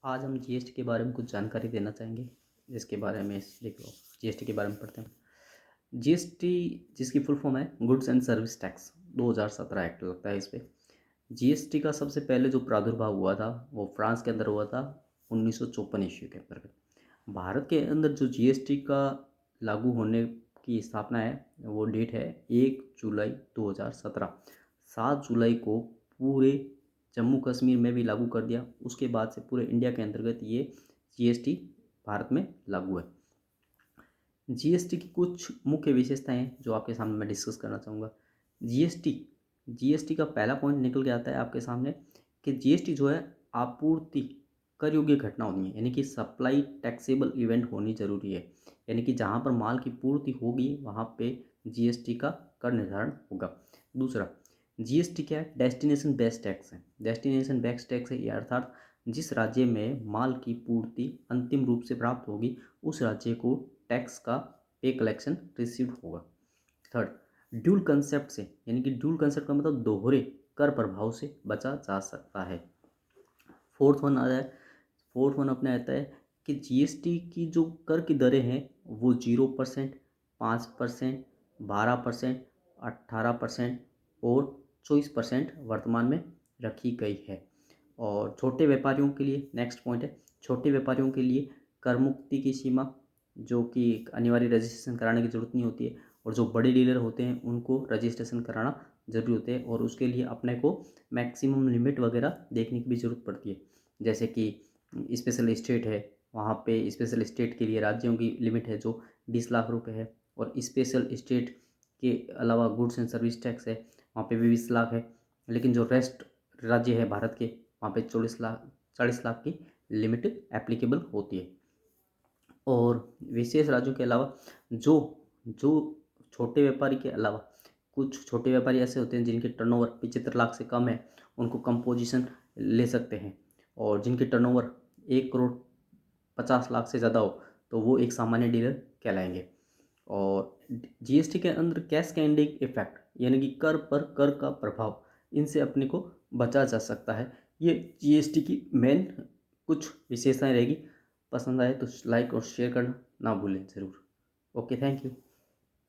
आज हम जीएसटी के बारे में कुछ जानकारी देना चाहेंगे, जिसके बारे में देखो जीएसटी के बारे में पढ़ते हैं। जीएसटी जिसकी फुल फॉर्म है goods and service tax 2017 act लगता है इस पे। जीएसटी का सबसे पहले जो प्रादुर्भाव हुआ था वो फ्रांस के अंदर हुआ था 1954 ईस्वी के अंतर्गत। भारत के अंदर जो जीएसटी का लागू होने की स्थापना है वो डेट है 1 जुलाई 2017। 7 जुलाई को पूरे जम्मू कश्मीर में भी लागू कर दिया। उसके बाद से पूरे इंडिया के अंतर्गत ये जीएसटी भारत में लागू है। जीएसटी की कुछ मुख्य विशेषताएं हैं जो आपके सामने मैं डिस्कस करना चाहूँगा। जीएसटी जीएसटी का पहला पॉइंट निकल के आता है आपके सामने कि जीएसटी जो है आपूर्ति कर योग्य घटना होनी है, यानी कि सप्लाई टैक्सेबल इवेंट होनी जरूरी है। यानी कि जहाँ पर माल की पूर्ति होगी वहाँ पे जीएसटी का कर निर्धारण होगा। दूसरा, जीएसटी क्या है? डेस्टिनेशन बेस्ड टैक्स है। डेस्टिनेशन बेस्ड टैक्स है, अर्थात जिस राज्य में माल की पूर्ति अंतिम रूप से प्राप्त होगी उस राज्य को टैक्स का पे कलेक्शन रिसीव होगा। थर्ड, ड्यूल कंसेप्ट से, यानी कि ड्यूल कंसेप्ट का मतलब दोहरे कर प्रभाव से बचा जा सकता है। फोर्थ वन आ जाए, फोर्थ वन अपने आता है कि जीएसटी की जो कर की दरें हैं वो 0%, 5%, 12%, 18% और 24% वर्तमान में रखी गई है। और छोटे व्यापारियों के लिए नेक्स्ट पॉइंट है, छोटे व्यापारियों के लिए कर मुक्ति की सीमा, जो कि एक अनिवार्य रजिस्ट्रेशन कराने की ज़रूरत नहीं होती है, और जो बड़े डीलर होते हैं उनको रजिस्ट्रेशन कराना ज़रूरी होता है और उसके लिए अपने को मैक्सिमम लिमिट वगैरह देखने की भी ज़रूरत पड़ती है। जैसे कि स्पेशल स्टेट है, वहाँ पे स्पेशल स्टेट के लिए राज्यों की लिमिट है जो 20 लाख रुपए है, और स्पेशल स्टेट के अलावा गुड्स एंड सर्विस टैक्स है वहाँ पे भी 20 लाख है। लेकिन जो रेस्ट राज्य है भारत के वहाँ पे 40 लाख की लिमिट एप्लीकेबल होती है। और विशेष राज्यों के अलावा जो जो छोटे व्यापारी के अलावा कुछ छोटे व्यापारी ऐसे होते हैं जिनके टर्नओवर 75 लाख से कम है, उनको कंपोजिशन ले सकते हैं। और जिनके टर्नओवर 1 करोड़ 50 लाख से ज़्यादा हो तो वो एक सामान्य डीलर कहलाएंगे। और जीएसटी के अंदर कैस्केडिंग इफेक्ट, यानी कि कर पर कर का प्रभाव, इनसे अपने को बचा जा सकता है। ये जीएसटी की मेन कुछ विशेषताएं रहेगी। पसंद आए तो लाइक और शेयर करना ना भूलें ज़रूर। Okay, thank you.